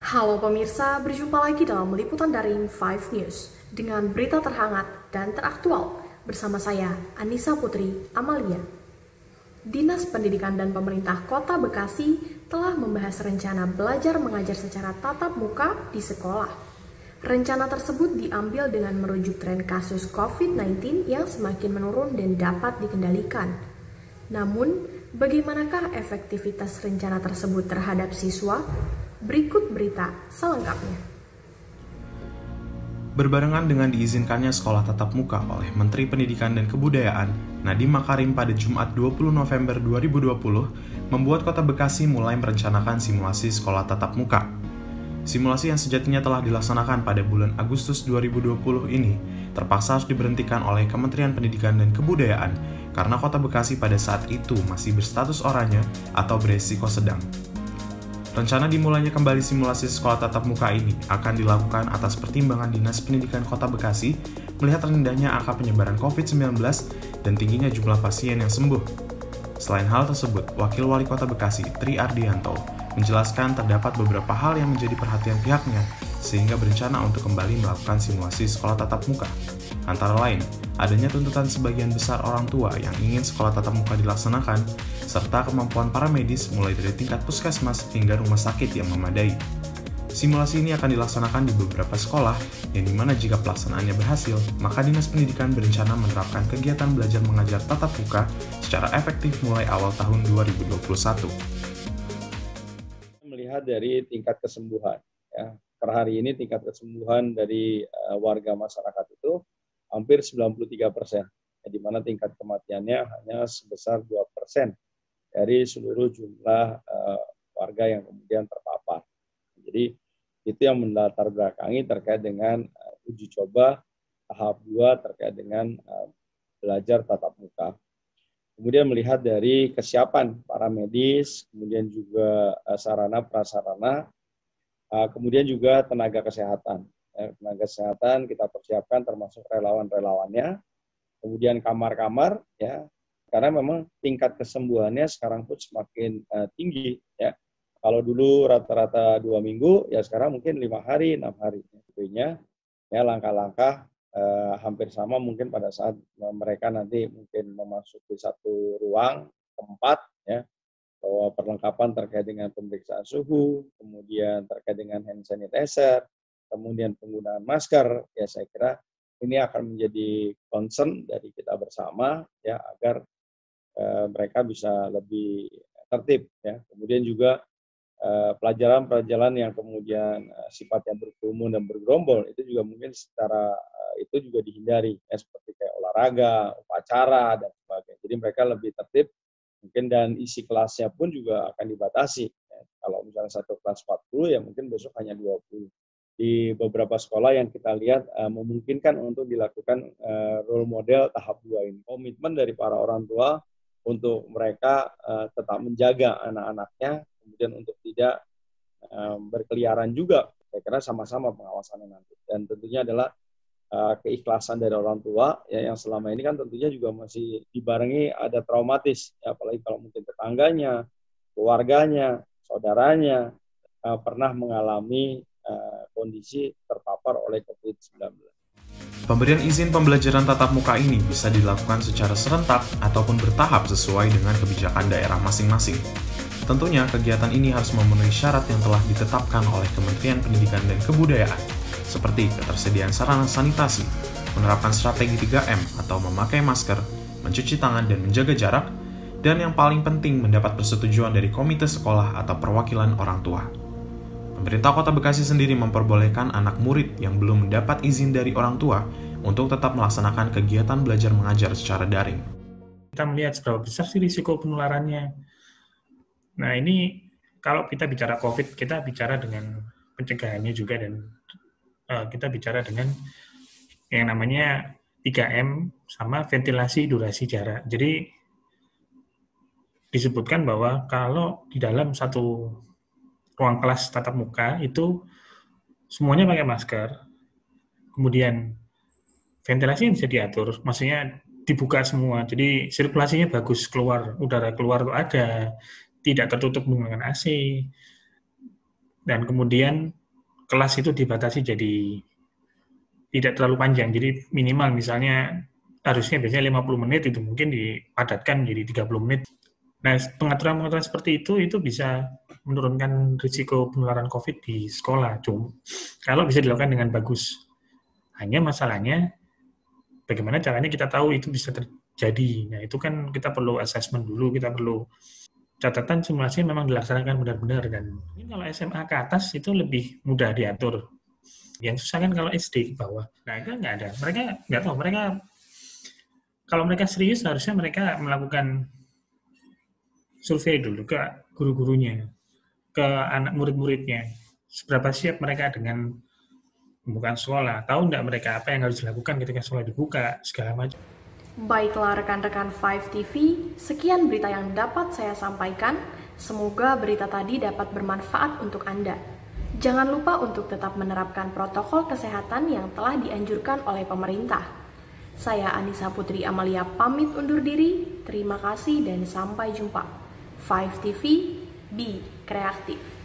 Halo pemirsa, berjumpa lagi dalam liputan daring 5 News dengan berita terhangat dan teraktual bersama saya, Anissa Putri Amalia. Dinas Pendidikan dan Pemerintah Kota Bekasi telah membahas rencana belajar mengajar secara tatap muka di sekolah. Rencana tersebut diambil dengan merujuk tren kasus COVID-19 yang semakin menurun dan dapat dikendalikan. Namun, bagaimanakah efektivitas rencana tersebut terhadap siswa? Berikut berita selengkapnya. Berbarengan dengan diizinkannya sekolah tatap muka oleh Menteri Pendidikan dan Kebudayaan, Nadiem Makarim pada Jumat 20 November 2020, membuat Kota Bekasi mulai merencanakan simulasi sekolah tatap muka. Simulasi yang sejatinya telah dilaksanakan pada bulan Agustus 2020 ini terpaksa harus diberhentikan oleh Kementerian Pendidikan dan Kebudayaan karena Kota Bekasi pada saat itu masih berstatus oranye atau beresiko sedang. Rencana dimulainya kembali simulasi sekolah tatap muka ini akan dilakukan atas pertimbangan Dinas Pendidikan Kota Bekasi melihat rendahnya angka penyebaran COVID-19 dan tingginya jumlah pasien yang sembuh. Selain hal tersebut, Wakil Wali Kota Bekasi, Tri Ardianto, menjelaskan terdapat beberapa hal yang menjadi perhatian pihaknya sehingga berencana untuk kembali melakukan simulasi sekolah tatap muka. Antara lain, adanya tuntutan sebagian besar orang tua yang ingin sekolah tatap muka dilaksanakan, serta kemampuan para medis mulai dari tingkat puskesmas hingga rumah sakit yang memadai. Simulasi ini akan dilaksanakan di beberapa sekolah, yang dimana jika pelaksanaannya berhasil, maka Dinas Pendidikan berencana menerapkan kegiatan belajar mengajar tatap muka secara efektif mulai awal tahun 2021. Melihat dari tingkat kesembuhan, ya. Per hari ini tingkat kesembuhan dari warga masyarakat itu hampir 93%, di mana tingkat kematiannya hanya sebesar 2% dari seluruh jumlah warga yang kemudian terpapar. Jadi itu yang melatar belakangi terkait dengan uji coba tahap 2 terkait dengan belajar tatap muka. Kemudian melihat dari kesiapan para medis, kemudian juga sarana prasarana, kemudian juga tenaga kesehatan. Tenaga kesehatan kita persiapkan termasuk relawan-relawannya, kemudian kamar-kamar, ya, karena memang tingkat kesembuhannya sekarang pun semakin tinggi, ya. Kalau dulu rata-rata 2 minggu, ya sekarang mungkin 5 hari, 6 hari. Tentunya ya langkah-langkah hampir sama mungkin pada saat mereka nanti mungkin memasuki satu ruang tempat, ya, bahwa perlengkapan terkait dengan pemeriksaan suhu, kemudian terkait dengan hand sanitizer, kemudian penggunaan masker, ya saya kira ini akan menjadi concern dari kita bersama, ya, agar mereka bisa lebih tertib, ya. Kemudian juga pelajaran-pelajaran yang kemudian sifatnya berkerumun dan bergerombol itu juga mungkin secara itu juga dihindari, ya, seperti kayak olahraga, upacara dan sebagainya. Jadi mereka lebih tertib mungkin, dan isi kelasnya pun juga akan dibatasi. Ya. Kalau misalnya satu kelas 40, ya mungkin besok hanya 20. Di beberapa sekolah yang kita lihat memungkinkan untuk dilakukan role model tahap 2 ini. Komitmen dari para orang tua untuk mereka tetap menjaga anak-anaknya, kemudian untuk tidak berkeliaran juga. Saya kira sama-sama pengawasannya nanti. Dan tentunya adalah keikhlasan dari orang tua, ya, yang selama ini kan tentunya juga masih dibarengi ada traumatis, ya, apalagi kalau mungkin tetangganya, keluarganya, saudaranya pernah mengalami kondisi terpapar oleh COVID-19. Pemberian izin pembelajaran tatap muka ini bisa dilakukan secara serentak ataupun bertahap sesuai dengan kebijakan daerah masing-masing. Tentunya kegiatan ini harus memenuhi syarat yang telah ditetapkan oleh Kementerian Pendidikan dan Kebudayaan, seperti ketersediaan sarana sanitasi, menerapkan strategi 3M atau memakai masker, mencuci tangan dan menjaga jarak, dan yang paling penting mendapat persetujuan dari komite sekolah atau perwakilan orang tua. Pemerintah Kota Bekasi sendiri memperbolehkan anak murid yang belum mendapat izin dari orang tua untuk tetap melaksanakan kegiatan belajar mengajar secara daring. Kita melihat seberapa besar sih risiko penularannya. Nah ini kalau kita bicara COVID, kita bicara dengan pencegahannya juga, dan kita bicara dengan yang namanya 3M sama ventilasi durasi jarak. Jadi disebutkan bahwa kalau di dalam satu ruang kelas tatap muka itu semuanya pakai masker, kemudian ventilasinya bisa diatur, maksudnya dibuka semua, jadi sirkulasinya bagus, udara keluar itu ada, tidak tertutup menggunakan AC, dan kemudian kelas itu dibatasi jadi tidak terlalu panjang. Jadi minimal misalnya harusnya biasanya 50 menit, itu mungkin dipadatkan jadi 30 menit. Nah, pengaturan-pengaturan seperti itu bisa menurunkan risiko penularan COVID di sekolah. Kalau bisa dilakukan dengan bagus. Hanya masalahnya, bagaimana caranya kita tahu itu bisa terjadi. Nah, itu kan kita perlu assessment dulu, kita perlu catatan simulasi memang dilaksanakan benar-benar. Dan ini kalau SMA ke atas itu lebih mudah diatur. Yang susah kan kalau SD ke bawah. Nah, itu nggak ada. Mereka nggak tahu. Kalau mereka serius, harusnya mereka melakukan survei dulu ke guru-gurunya, ke anak murid-muridnya. Seberapa siap mereka dengan pembukaan sekolah? Tahu nggak mereka apa yang harus dilakukan ketika sekolah dibuka, segala macam. Baiklah rekan-rekan 5TV, sekian berita yang dapat saya sampaikan. Semoga berita tadi dapat bermanfaat untuk Anda. Jangan lupa untuk tetap menerapkan protokol kesehatan yang telah dianjurkan oleh pemerintah. Saya Anissa Putri Amalia pamit undur diri. Terima kasih dan sampai jumpa. 5TV, be kreatif.